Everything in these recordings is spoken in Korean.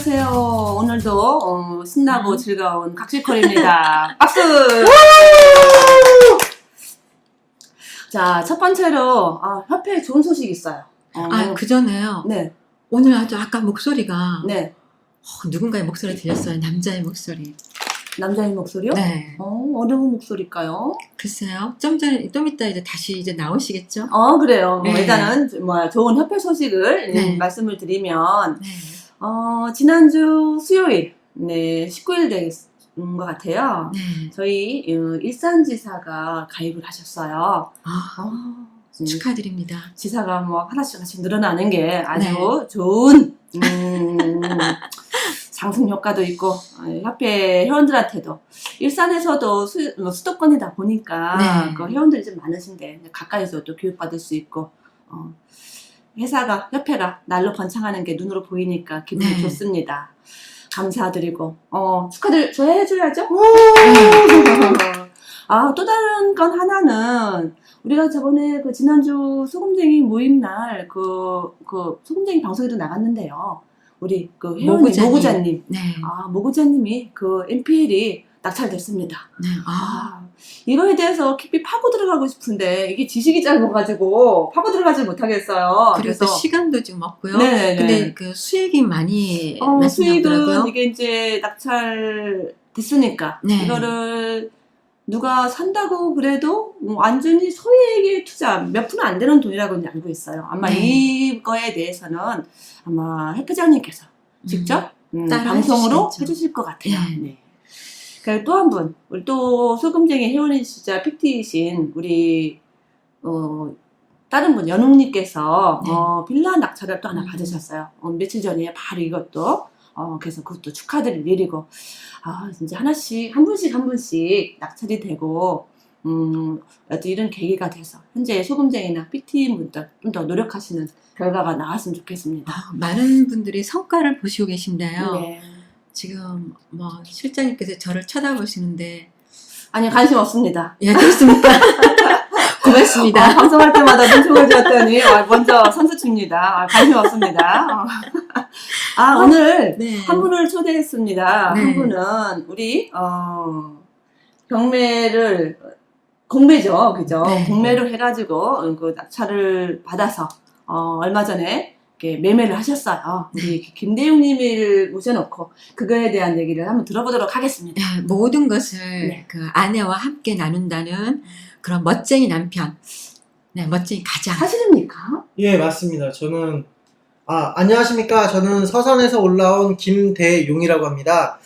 안녕하세요. 오늘도 신나고 즐거운 각질콜입니다. 박수! 자, 첫 번째로 협회에 좋은 소식이 있어요. 그 전에요. 네. 오늘 아주 아까 목소리가 네. 누군가의 목소리 들렸어요. 남자의 목소리. 남자의 목소리요? 네. 어느 목소리일까요? 글쎄요. 좀 이따 이제 나오시겠죠? 그래요. 네. 일단은 좋은 협회 소식을 네. 말씀을 드리면 네. 지난주 수요일 19일 된 것 같아요. 네. 저희 일산지사가 가입을 하셨어요. 축하드립니다. 지사가 하나씩 늘어나는 게 아주 네. 좋은 상승 효과도 있고 협회 회원들한테도 일산에서도 수도권이다 보니까 네. 그 회원들이 좀 많으신데 가까이서 또 교육받을 수 있고 협회가 날로 번창하는 게 눈으로 보이니까 기분이 네. 좋습니다. 감사드리고 축하들 저희 해줘야죠. 또 다른 건 하나는 우리가 저번에 지난주 소금쟁이 모임 날 소금쟁이 방송에도 나갔는데요. 우리 회원님 모구자님. 네. 모구자님이 MPL이 낙찰됐습니다. 네. 이거에 대해서 깊이 파고 들어가고 싶은데 이게 지식이 짧아가지고 파고 들어가지 못하겠어요. 그래서 시간도 지금 없고요. 네네네. 근데 그 수익이 많이 수익은 나시더라고요. 이게 이제 낙찰됐으니까 네. 이거를 누가 산다고 그래도 완전히 소액의 투자 몇 푼 안 되는 돈이라고 알고 있어요. 아마 네. 이거에 대해서는 아마 회장님께서 직접 방송으로 해주실 것 같아요. 네. 네. 또 한 분, 우리 또 소금쟁이 회원이시자 PT이신 우리 다른 분 연웅님께서 네. 빌라 낙찰을 또 하나 받으셨어요. 며칠 전에 바로 이것도 그래서 그것도 축하드릴 일이고 진짜 한 분씩 낙찰이 되고 이런 계기가 돼서 현재 소금쟁이나 PT 분들 좀 더 노력하시는 결과가 나왔으면 좋겠습니다. 많은 분들이 성과를 보시고 계신데요. 네. 지금 실장님께서 저를 쳐다보시는데 아니 관심 없습니다. 예, 그렇습니까? 고맙습니다. 방송할 때마다 눈총을 쥐었더니 먼저 선수 칩니다. 관심 없습니다. 오늘 네. 한 분을 초대했습니다. 네. 한 분은 우리 공매죠, 그죠? 네. 공매를 해가지고 그 낙찰을 받아서 얼마 전에 이렇게 매매를 하셨어요. 우리 김대웅님을 모셔놓고 그거에 대한 얘기를 한번 들어보도록 하겠습니다. 네, 모든 것을 네. 그 아내와 함께 나눈다는 그런 멋쟁이 남편, 네, 멋쟁이 가장. 사실입니까? 예, 맞습니다. 저는 안녕하십니까. 저는 서산에서 올라온 김대용이라고 합니다.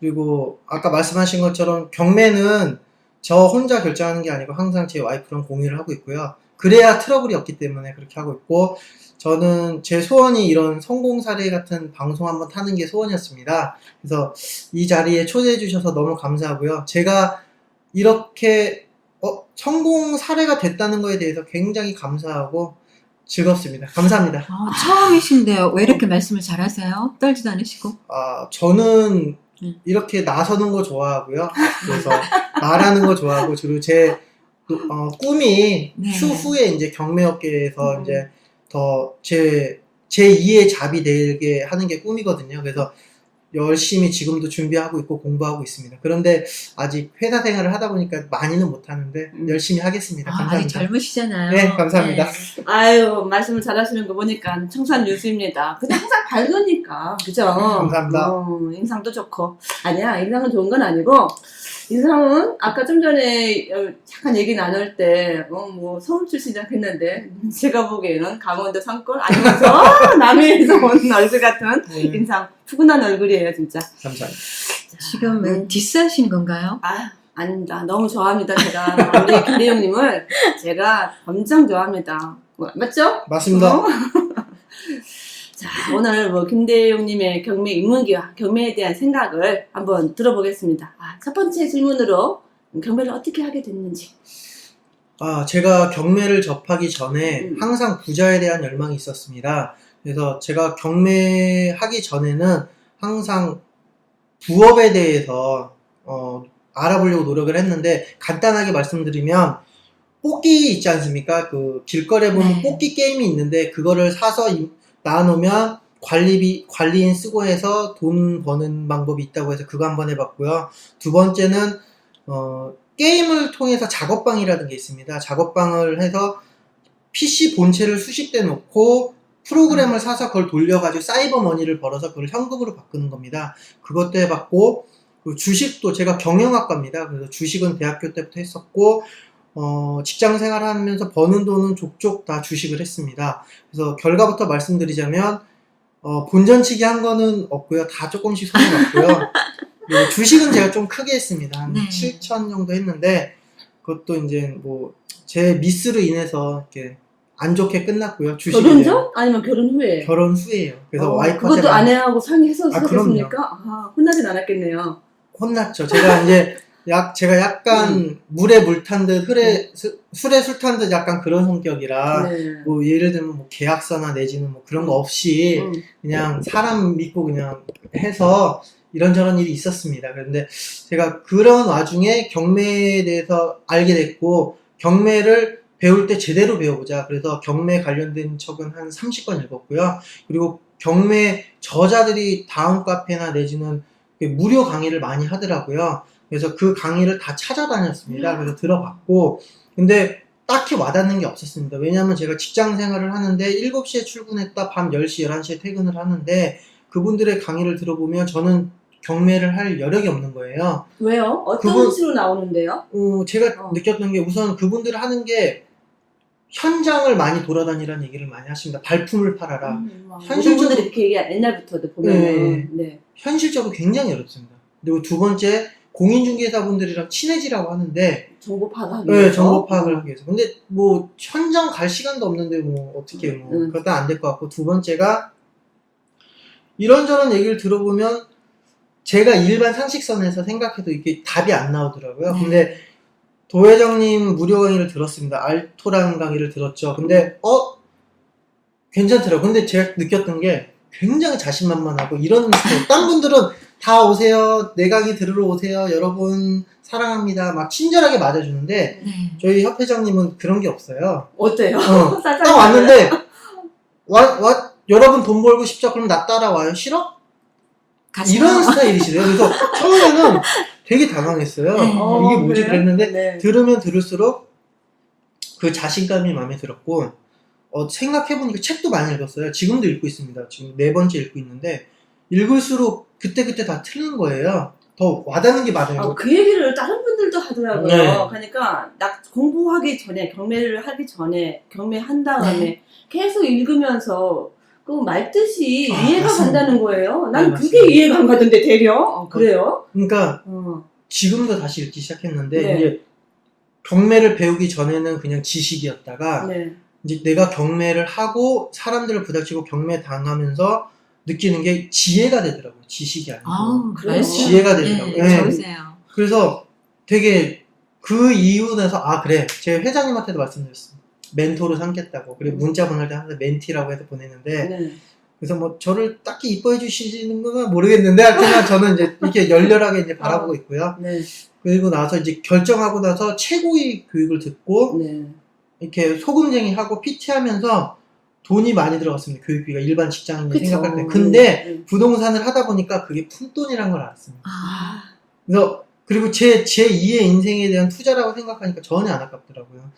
그리고 아까 말씀하신 것처럼 경매는 저 혼자 결정하는 게 아니고 항상 제 와이프랑 공유를 하고 있고요. 그래야 트러블이 없기 때문에 그렇게 하고 있고, 저는 제 소원이 이런 성공 사례 같은 방송 한번 타는 게 소원이었습니다. 그래서 이 자리에 초대해 주셔서 너무 감사하고요. 제가 이렇게 성공 사례가 됐다는 거에 대해서 굉장히 감사하고 즐겁습니다. 감사합니다. 처음이신데요. 왜 이렇게 말씀을 잘하세요? 떨지도 않으시고. 저는 이렇게 나서는 거 좋아하고요. 그래서 말하는 거 좋아하고, 그리고 제 꿈이 네. 추후에 이제 경매업계에서 이제 더 제 2의 잡이 되게 하는 게 꿈이거든요. 그래서 열심히 지금도 준비하고 있고 공부하고 있습니다. 그런데 아직 회사 생활을 하다 보니까 많이는 못하는데 열심히 하겠습니다. 감사합니다. 아직 젊으시잖아요. 네, 감사합니다. 네. 말씀을 잘하시는 거 보니까 청산유수입니다. 근데 항상 밝으니까, 그죠? 감사합니다. 인상도 좋고. 아니야, 인상은 좋은 건 아니고, 인상은 아까 좀 전에 잠깐 얘기 나눌 때, 서울 출신이라고 했는데, 제가 보기에는 강원도 산골 아니면서 남해에서 온 얼굴 같은 인상, 푸근한 얼굴이에요, 진짜. 감사합니다. 지금 디스하시는 건가요? 아닙니다. 너무 좋아합니다, 제가. 우리 김대용님을 제가 엄청 좋아합니다. 맞죠? 맞습니다. 자, 오늘 김대용님의 경매 입문기와 경매에 대한 생각을 한번 들어보겠습니다. 첫 번째 질문으로 경매를 어떻게 하게 됐는지. 제가 경매를 접하기 전에 항상 부자에 대한 열망이 있었습니다. 그래서 제가 경매하기 전에는 항상 부업에 대해서 알아보려고 노력을 했는데, 간단하게 말씀드리면 뽑기 있지 않습니까? 그 길거리에 보면 뽑기 게임이 있는데 그거를 사서 놔놓으면 관리인 쓰고 해서 돈 버는 방법이 있다고 해서 그거 한번 해봤고요. 두 번째는 게임을 통해서 작업방이라는 게 있습니다. 작업방을 해서 PC 본체를 수십대 놓고 프로그램을 사서 그걸 돌려가지고 사이버 머니를 벌어서 그걸 현금으로 바꾸는 겁니다. 그것도 해봤고, 그리고 주식도 제가 경영학과입니다. 그래서 주식은 대학교 때부터 했었고, 직장 생활하면서 버는 돈은 족족 다 주식을 했습니다. 그래서 결과부터 말씀드리자면, 본전치기 한 거는 없고요. 다 조금씩 손해 봤고요. 그리고 주식은 제가 좀 크게 했습니다. 한 네. 7천 정도 했는데, 그것도 이제 뭐, 제 미스로 인해서 이렇게 안 좋게 끝났고요. 주식이. 결혼 전? 아니면 결혼 후에? 결혼 후에요. 그래서 와이프한테 그것도 아내하고 상의해서 아, 시작했습니까? 혼나진 않았겠네요. 혼났죠. 제가 이제 제가 약간 물에 물 탄 듯 술에 술 탄 듯 약간 그런 성격이라 네. 뭐 예를 들면 뭐 계약서나 내지는 뭐 그런 거 없이 그냥 사람 믿고 그냥 해서 이런저런 일이 있었습니다. 그런데 제가 그런 와중에 경매에 대해서 알게 됐고, 경매를 배울 때 제대로 배워보자. 그래서 경매 관련된 책은 한 30권 읽었고요. 그리고 경매 저자들이 다음 카페나 내지는 무료 강의를 많이 하더라고요. 그래서 그 강의를 다 찾아다녔습니다. 그래서 들어봤고, 근데 딱히 와닿는 게 없었습니다. 왜냐하면 제가 직장 생활을 하는데 7시에 출근했다 밤 10시, 11시에 퇴근을 하는데 그분들의 강의를 들어보면 저는 경매를 할 여력이 없는 거예요. 왜요? 어떤 식으로 나오는데요? 제가 느꼈던 게 우선 그분들 하는 게 현장을 많이 돌아다니라는 얘기를 많이 하십니다. 발품을 팔아라. 모든 분들이 이렇게 얘기해. 옛날부터도 보면은. 네. 현실적으로 굉장히 어렵습니다. 그리고 두 번째, 공인중개사분들이랑 친해지라고 하는데 정보 파악하기 위해서. 네, 정보 파악을 하기 위해서. 근데 뭐 현장 갈 시간도 없는데 뭐 어떻게 뭐 그것도 안 될 것 같고, 두 번째가 이런저런 얘기를 들어보면 제가 일반 상식선에서 생각해도 이게 답이 안 나오더라고요. 근데 도 회장님 무료 강의를 들었습니다. 알토라는 강의를 들었죠. 근데 괜찮더라고요. 근데 제가 느꼈던 게 굉장히 자신만만하고 이런 스타일. 딴 분들은 다 오세요. 내 강의 들으러 오세요. 여러분 사랑합니다. 막 친절하게 맞아주는데 네. 저희 협회장님은 그런 게 없어요. 어때요? 딱 왔는데 여러분 돈 벌고 싶죠? 그럼 나 따라와요. 싫어? 가세요. 이런 스타일이시래요. 그래서 처음에는 되게 당황했어요. 네. 이게 뭐지? 그래요? 그랬는데 네. 들으면 들을수록 그 자신감이 마음에 들었고, 생각해보니까 책도 많이 읽었어요. 지금도 읽고 있습니다. 지금 4번째 읽고 있는데 읽을수록 그때그때 다 틀린 거예요. 더 와닿는 게 많아요. 그 얘기를 다른 분들도 하더라고요. 네. 그러니까 공부하기 전에, 경매를 하기 전에, 경매한 다음에 계속 읽으면서 그 말뜻이 이해가 맞습니다. 간다는 거예요. 난 네, 그게 맞습니다. 이해가 안 가던데 되려? 그래요? 그러니까 지금도 다시 읽기 시작했는데 네. 이제 경매를 배우기 전에는 그냥 지식이었다가 네. 이제 내가 경매를 하고 사람들을 부닥치고 경매 당하면서 느끼는 게 지혜가 되더라고요. 지식이 아니고. 그래요? 지혜가 되더라고요. 네, 좋으세요. 그래서 되게 그 이유에서 그래. 제가 회장님한테도 말씀드렸습니다. 멘토로 삼겠다고. 그리고 문자 보낼 때 항상 멘티라고 해서 보내는데 네. 그래서 뭐 저를 딱히 이뻐해 주시는 건 모르겠는데 하여튼 저는 이제 이렇게 열렬하게 이제 바라보고 있고요. 네. 그리고 나서 이제 결정하고 나서 최고의 교육을 듣고 네. 이렇게 소금쟁이 하고 PT 하면서 돈이 많이 들어갔습니다. 교육비가 일반 직장인이 그쵸. 생각할 때. 근데 네. 부동산을 하다 보니까 그게 푼돈이란 걸 알았습니다. 아, 그래서 그리고 제 2의 인생에 대한 투자라고 생각하니까 전혀 안 아깝더라고요.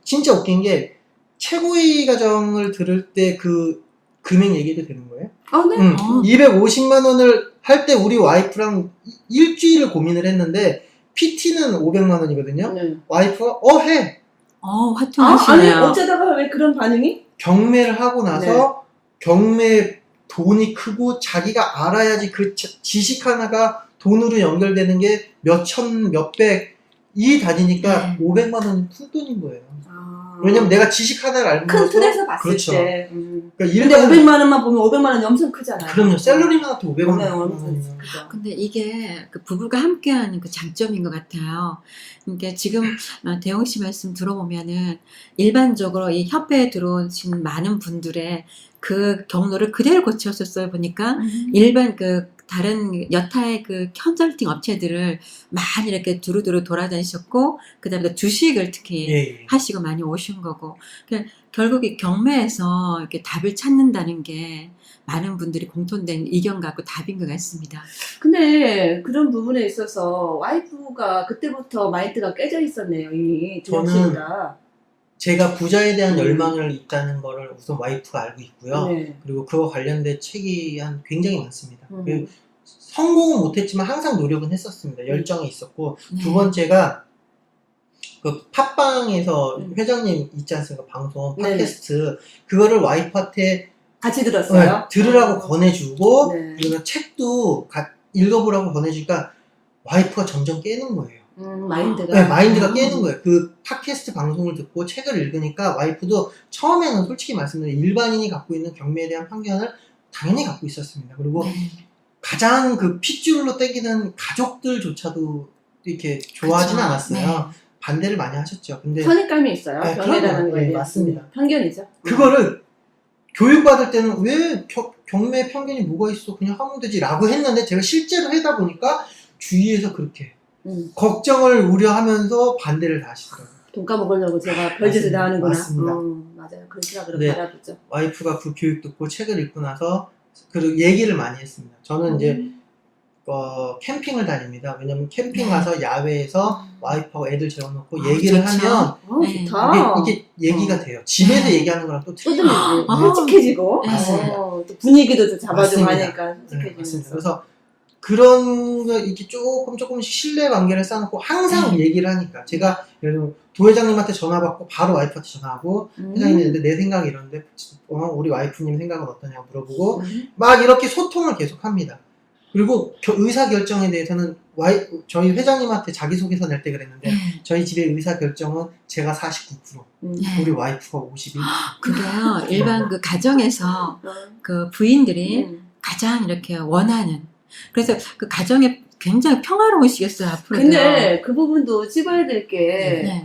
진짜 웃긴 게 최고의 가정을 들을 때 그 금액 얘기도 되는 거예요. 네. 250만 원을 할 때 우리 와이프랑 일주일을 고민을 했는데 PT는 500만 원이거든요. 네. 와이프가 해. 아니, 화통하시네요. 어쩌다가 왜 그런 반응이? 경매를 하고 나서 경매 돈이 크고 자기가 알아야지 그 지식 하나가 돈으로 연결되는 게 몇천, 몇백 이 단위니까 500만 원은 푼돈인 거예요. 왜냐면 내가 지식 하나를 알면 큰 틀에서 봤을 그렇죠. 때. 그러니까 근데 일반 500만 원만 보면 500만 원이 엄청 크잖아요. 그럼요. 샐러리만한테 500만 네, 원. 엄청 크죠. 근데 이게 그 부부가 함께하는 그 장점인 것 같아요. 그러니까 지금 대영 씨 말씀 들어보면은 일반적으로 이 협회에 들어오신 많은 분들의 그 경로를 그대로 거치셨어요. 보니까 일반 그 다른 여타의 그 컨설팅 업체들을 많이 이렇게 두루두루 돌아다니셨고, 그 다음에 주식을 특히 예, 예. 하시고 많이 오신 거고, 그러니까 결국에 경매에서 이렇게 답을 찾는다는 게 많은 분들이 공통된 의견 갖고 답인 것 같습니다. 근데 그런 부분에 있어서 와이프가 그때부터 마인드가 깨져 있었네요, 이미. 저는 씨가. 제가 부자에 대한 열망을 있다는 거를 우선 와이프가 알고 있고요. 네. 그리고 그와 관련된 책이 굉장히 많습니다. 음. 성공은 못했지만 항상 노력은 했었습니다. 열정이 있었고 네. 두 번째가 그 팟빵에서 음. 회장님 있지 않습니까? 방송 네. 팟캐스트 그거를 와이프한테 같이 들었어요? 들으라고 권해주고 네. 그리고 책도 읽어보라고 권해주니까 와이프가 점점 깨는 거예요. 마인드가. 네, 마인드가 깨는 거예요. 그 팟캐스트 방송을 듣고 책을 읽으니까 와이프도 처음에는 솔직히 말씀드리면 일반인이 갖고 있는 경매에 대한 편견을 당연히 갖고 있었습니다. 그리고 네. 가장 그 핏줄로 떼기는 가족들조차도 이렇게 좋아하진 그쵸. 않았어요. 네. 반대를 많이 하셨죠. 근데 선입감이 있어요. 네, 경매라는 그럼요. 거에 네, 대한 맞습니다. 편견이죠. 그거를 교육받을 때는 왜 경매 편견이 뭐가 있어 그냥 하면 되지 라고 했는데 제가 실제로 하다 보니까 주위에서 그렇게 걱정을 우려하면서 반대를 다 하시더라고요. 돈 까먹으려고 제가 별짓을 다 하는구나. 맞습니다. 맞아요. 그런 생각으로 네. 바라보죠. 와이프가 그 교육 듣고 책을 읽고 나서 그리고 얘기를 많이 했습니다. 저는 이제 캠핑을 다닙니다. 왜냐면 캠핑 네. 가서 야외에서 와이프하고 애들 재워놓고 얘기를 좋죠. 하면 네. 좋다. 이게 얘기가 돼요. 집에서 네. 얘기하는 거랑 또 또 틀리죠. 솔직해지고 네. 맞습니다. 또 분위기도 좀 잡아주고 맞습니다. 하니까 네, 맞습니다. 솔직해지면서. 그래서 그런 거 이렇게 조금씩 신뢰관계를 쌓아놓고 항상 얘기를 하니까 제가 예를 들면 도회장님한테 전화 받고 바로 와이프한테 전화하고 회장님이 있는데 내 생각이 이런데 우리 와이프님 생각은 어떠냐고 물어보고 막 이렇게 소통을 계속합니다. 그리고 의사결정에 대해서는 저희 회장님한테 자기소개서 낼 때 그랬는데 네. 저희 집의 의사결정은 제가 49% 네. 우리 와이프가 51%. 그게요, 일반 그 가정에서 그 부인들이 가장 이렇게 원하는, 그래서 그 가정에 굉장히 평화로우시겠어요, 앞으로도. 근데 그 부분도 찝어야 될 게, 네.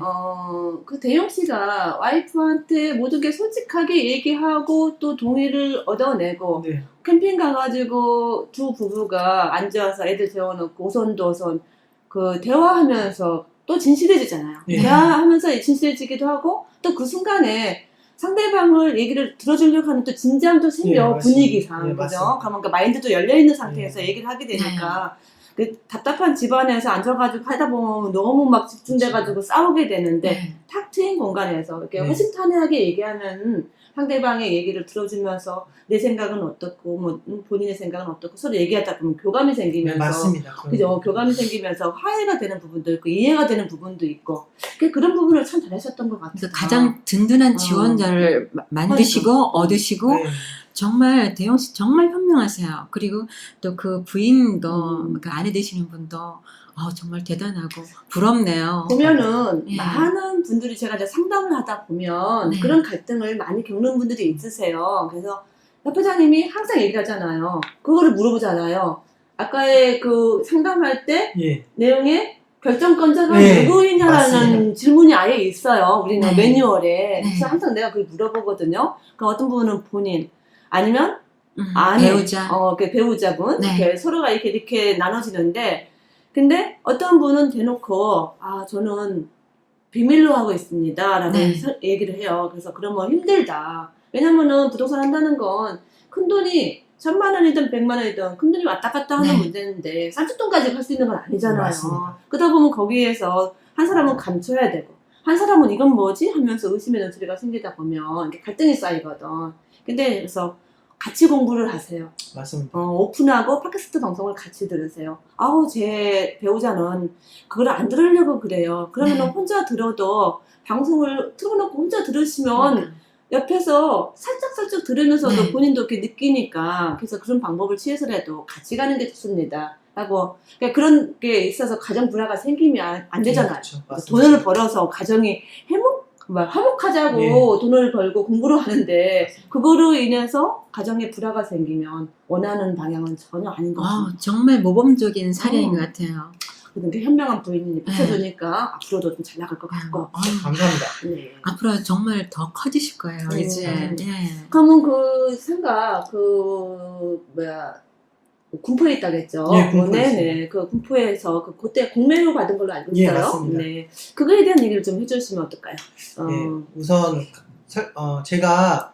그 대영 씨가 와이프한테 모든 게 솔직하게 얘기하고 또 동의를 얻어내고, 네. 캠핑 가가지고 두 부부가 앉아서 애들 재워놓고 오손도손 그 대화하면서 또 진실해지잖아요. 네. 대화하면서 진실해지기도 하고, 또 그 순간에 상대방을 얘기를 들어주려고 하는 또 진지함도 생겨, 네, 맞습니다. 분위기상. 네, 그죠? 맞습니다. 그러면 그 마인드도 열려있는 상태에서 네. 얘기를 하게 되니까. 그 답답한 집안에서 앉아가지고 하다 보면 너무 막 집중돼가지고 싸우게 되는데 네. 탁 트인 공간에서 이렇게 네. 허심탄회하게 얘기하면 상대방의 얘기를 들어주면서 내 생각은 어떻고 뭐 본인의 생각은 어떻고 서로 얘기하다 보면 교감이 네, 생기면서 맞습니다. 그죠? 교감이 생기면서 화해가 되는 부분도 있고 이해가 되는 부분도 있고 그런 부분을 참 잘하셨던 것 같아요. 그래서 가장 든든한 지원자를 만드시고 얻으시고 네. 정말 대영 씨 정말 현명하세요. 그리고 또 그 부인도 그 아내 되시는 분도 정말 대단하고 부럽네요. 보면은 네. 많은 분들이 제가 이제 상담을 하다 보면 네. 그런 갈등을 많이 겪는 분들이 있으세요. 그래서 협회장님이 항상 얘기를 하잖아요. 그거를 물어보잖아요. 아까의 그 상담할 때 예. 내용에 결정권자가 네, 누구이냐라는 맞습니다. 질문이 아예 있어요. 우리는 네. 매뉴얼에. 네. 그래서 항상 내가 그걸 물어보거든요. 그럼 어떤 분은 본인 아니면 아내, 배우자. 그 배우자분 네. 이렇게 서로가 이렇게 나눠지는데 근데 어떤 분은 대놓고 저는 비밀로 하고 있습니다 라고 네. 얘기를 해요. 그래서 그러면 힘들다. 왜냐면은 부동산 한다는 건 큰돈이 1,000만 원이든 100만 원이든 큰돈이 왔다 갔다 하는 네. 문제인데 쌀주돈까지 할 수 있는 건 아니잖아요. 맞습니다. 그러다 보면 거기에서 한 사람은 감춰야 되고 한 사람은 이건 뭐지? 하면서 의심의 눈초리가 생기다 보면 이렇게 갈등이 쌓이거든. 근데 그래서 같이 공부를 하세요. 맞습니다. 오픈하고 팟캐스트 방송을 같이 들으세요. 제 배우자는 그걸 안 들으려고 그래요. 그러면 네. 혼자 들어도 방송을 틀어놓고 혼자 들으시면 옆에서 살짝살짝 들으면서도 네. 본인도 이렇게 느끼니까 그래서 그런 방법을 취해서라도 같이 가는 게 좋습니다. 라고 그러니까 그런 게 있어서 가정 불화가 생기면 안 되잖아요. 그렇죠. 맞습니다. 돈을 벌어서 가정이 화목하자고 네. 돈을 벌고 공부를 하는데 그거로 인해서 가정에 불화가 생기면 원하는 방향은 전혀 아닌 것 같아요. 정말 모범적인 사례인 것 같아요. 그런데 현명한 부인이 비춰주니까 앞으로도 좀 잘 나갈 것 같고. 감사합니다. 네. 앞으로 정말 더 커지실 거예요, 이제. 예. 그러면 그 생각, 군포에 있다겠죠. 예, 군포에 네네. 그 군포에서 그때 공매로 받은 걸로 알고 예, 있어요. 맞습니다. 네. 그거에 대한 얘기를 좀 해주시면 어떨까요? 예, 우선 제가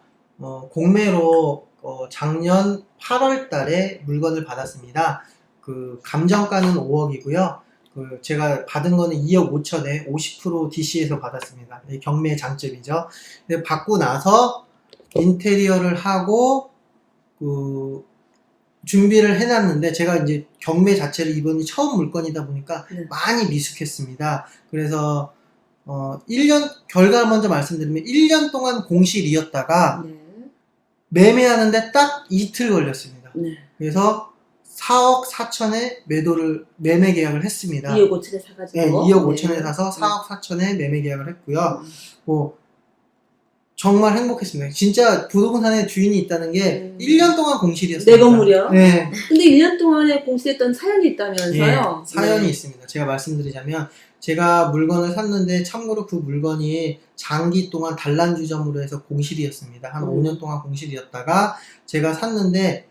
공매로 작년 8월 달에 물건을 받았습니다. 그 감정가는 5억이고요. 그 제가 받은 거는 2억 5천에 50% DC에서 받았습니다. 경매의 장점이죠. 근데 받고 나서 인테리어를 하고 그 준비를 해놨는데 제가 이제 경매 자체를 이번이 처음 물건이다 보니까 네. 많이 미숙했습니다. 그래서 1년 결과를 먼저 말씀드리면 1년 동안 공실이었다가 네. 매매하는데 딱 이틀 걸렸습니다. 네. 그래서 4억 4천에 매매 계약을 했습니다. 2억 5천에 사가지고. 네, 2억 5천에 네. 사서 4억 4천에 매매 계약을 했고요. 뭐 정말 행복했습니다. 진짜 부동산에 주인이 있다는 게 1년 동안 공실이었습니다. 내 건물이요? 네. 근데 1년 동안에 공시했던 사연이 있다면서요? 예, 사연이 네. 있습니다. 제가 말씀드리자면 제가 물건을 샀는데 참고로 그 물건이 장기 동안 단란주점으로 해서 공실이었습니다. 한 5년 동안 공실이었다가 제가 샀는데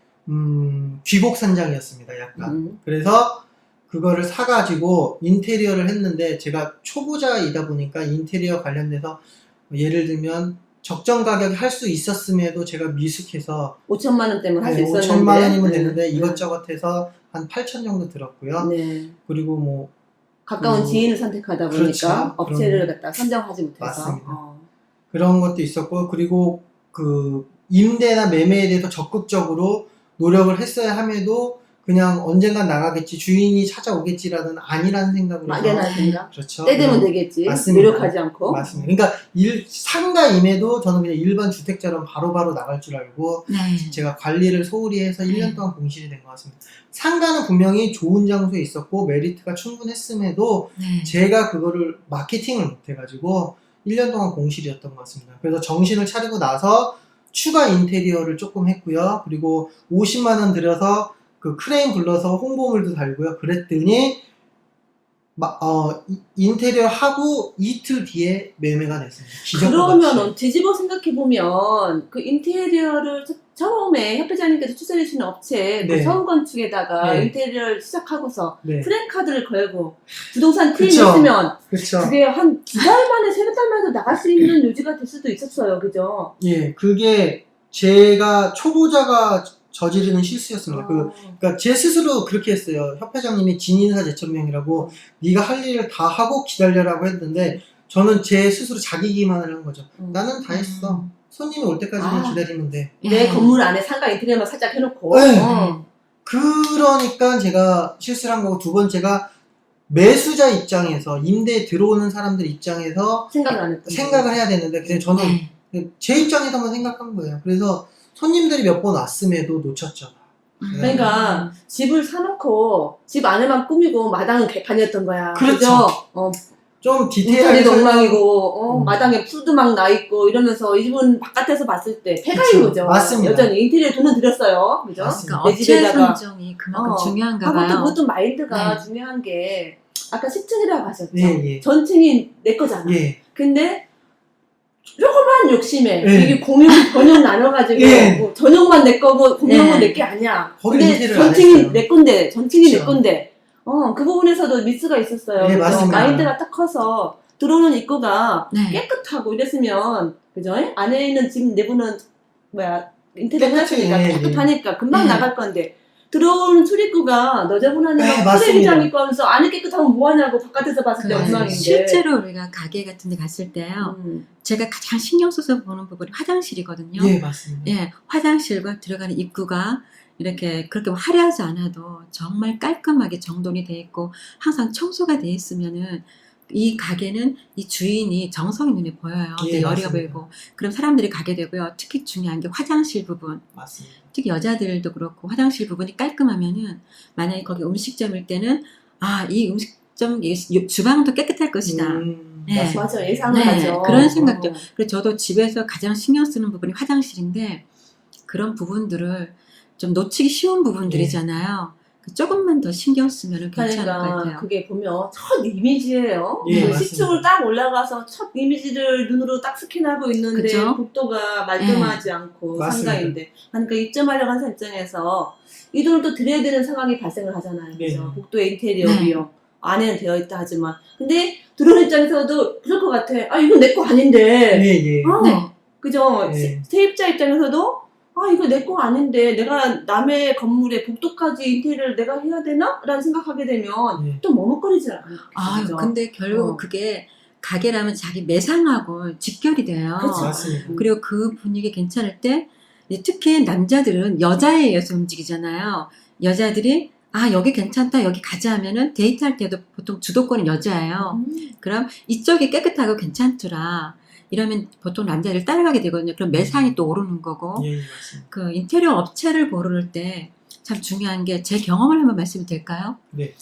귀곡산장이었습니다. 약간. 그래서 그거를 사가지고 인테리어를 했는데 제가 초보자이다 보니까 인테리어 관련돼서 예를 들면 적정 가격에 할 수 있었음에도 제가 미숙해서 5천만 원 때문에 할 수 있었는데. 5천만 원이면 네. 되는데 네. 이것저것 해서 한 8천 정도 들었고요. 네. 그리고 뭐 가까운 지인을 선택하다 보니까 그렇죠. 업체를 갖다 선정하지 못해서. 맞습니다. 그런 것도 있었고 그리고 그 임대나 매매에 대해서 적극적으로 노력을 했어야 함에도 그냥 언젠간 나가겠지 주인이 찾아오겠지라는 아니라는 생각으로 막연한 생각. 그렇죠. 때 되면 되겠지. 맞습니다. 노력하지 않고. 맞습니다. 그러니까 상가임에도 저는 그냥 일반 주택자로 바로바로 나갈 줄 알고 네. 제가 관리를 소홀히 해서 1년 동안 공실이 된 것 같습니다. 상가는 분명히 좋은 장소에 있었고 메리트가 충분했음에도 네. 제가 그거를 마케팅을 못해가지고 1년 동안 공실이었던 것 같습니다. 그래서 정신을 차리고 나서 추가 인테리어를 조금 했고요. 그리고 50만 원 들여서 그 크레인 불러서 홍보물도 달고요. 그랬더니 인테리어 하고 이틀 뒤에 매매가 됐습니다. 기적과 같이. 그러면 뒤집어 생각해보면 그 인테리어를 처음에 협회장님께서 추천해주신 업체 그 네. 서울건축에다가 네. 인테리어를 시작하고서 네. 프랜카드를 걸고 부동산 팀이 그쵸. 있으면 그렇죠. 그게 한 2달 만에 3달 만에 나갈 수 있는 요지가 될 수도 있었어요. 그죠? 예, 그게 제가 초보자가 저지르는 실수였습니다. 그러니까 제 스스로 그렇게 했어요. 협회장님이 진인사 제천명이라고 네가 할 일을 다 하고 기다려라고 했는데 저는 제 스스로 자기 기만을 한 거죠. 나는 다 했어. 손님이 올 때까지만 기다리면 돼. 내 건물 안에 상가 인테리어만 살짝 해놓고. 네. 그러니까 제가 실수를 한 거고 두 번째가 매수자 입장에서 임대에 들어오는 사람들 입장에서 생각을 안 했던 생각을 해야 되는데 그냥 저는 제 입장에서만 생각한 거예요. 그래서 손님들이 몇 번 왔음에도 놓쳤죠. 그러니까 집을 사놓고 집 안에만 꾸미고 마당은 개판이었던 거야. 그렇죠. 그죠? 좀 디테일하게 인테리어도 엉망이고 마당에 음. 풀도 막 나있고 이러면서 이 집은 바깥에서 봤을 때 폐가인 그쵸. 거죠. 맞습니다. 여전히 인테리어 돈은 들였어요. 그죠? 맞습니다. 그러니까 내 업체 집에다가. 선정이 그만큼 중요한가 그것도, 봐요. 그것도 마인드가 네. 중요한 게 아까 10층이라고 하셨죠? 예. 전층이 내 거잖아. 예. 근데 조그만 욕심에 예. 이게 전용 나눠가지고 예. 뭐 전용만 내 거고 공용은 예. 내 게 아니야. 거기 근데 인테리어를 안 전층이 했어요. 내 건데 전층이 내 그쵸. 건데 그 부분에서도 미스가 있었어요. 예, 그죠? 맞습니다. 마인드가 딱 커서 들어오는 입구가 네. 깨끗하고 이랬으면 그죠? 안에 있는 집 내부는 인테리어 깨끗이, 해놨으니까 예, 깨끗하니까 금방 예. 나갈 건데 들어오는 출입구가 네, 너저분하니까 맞습니다. 쓰레기장 있고 하면서 안에 깨끗하면 뭐하냐고 바깥에서 봤을 때 그 엉망인데 실제로 우리가 가게 같은 데 갔을 때요. 음. 제가 가장 신경 써서 보는 부분이 화장실이거든요. 예, 맞습니다. 예, 화장실과 들어가는 입구가 이렇게 그렇게 화려하지 않아도 정말 깔끔하게 정돈이 돼 있고 항상 청소가 돼 있으면은 이 가게는 이 주인이 정성이 눈에 보여요. 예, 여리가 맞습니다. 보이고 그럼 사람들이 가게 되고요. 특히 중요한 게 화장실 부분. 맞습니다. 특히 여자들도 그렇고 화장실 부분이 깔끔하면은 만약에 거기 음식점일 때는 이 음식점 주방도 깨끗할 것이다. 네. 맞습니다. 맞아 예상을 네, 하죠. 그런 생각도. 그래서 저도 집에서 가장 신경 쓰는 부분이 화장실인데 그런 부분들을 좀 놓치기 쉬운 부분들이잖아요. 조금만 더 신경 쓰면 괜찮을 것 그러니까 같아요. 그게 보면 첫 이미지예요. 예, 그 맞습니다. 시청을 딱 올라가서 첫 이미지를 눈으로 딱 스캔하고 있는데 그죠? 복도가 말끔하지 않고 맞습니다. 상가인데 그러니까 입점하려고 하는 입장에서 이 돈을 또 드려야 되는 상황이 발생을 하잖아요. 그래서 네. 복도의 인테리어 네. 비용 안에는 되어 있다 하지만 근데 들어오는 입장에서도 그럴 것 같아. 아 이건 내 거 아닌데. 예. 네. 그죠? 네. 세입자 입장에서도 아 이거 내 거 아닌데 내가 남의 건물에 복도까지 인테리어를 내가 해야 되나? 라는 생각하게 되면 예. 또 머뭇거리지 않아요. 아, 그죠? 근데 결국 어. 그게 가게라면 자기 매상하고 직결이 돼요. 그쵸. 맞습니다. 그리고 그 분위기 괜찮을 때 이제 특히 남자들은 여자에 의해서 움직이잖아요. 여자들이 아 여기 괜찮다 여기 가자 하면은 데이트할 때도 보통 주도권은 여자예요. 그럼 이쪽이 깨끗하고 괜찮더라. 이러면 보통 남자를 따라가게 되거든요. 그럼 매상이 또 오르는 거고. 예, 맞습니다. 그 인테리어 업체를 고를 때 참 중요한 게 제 경험을 한번 말씀이 될까요? 네.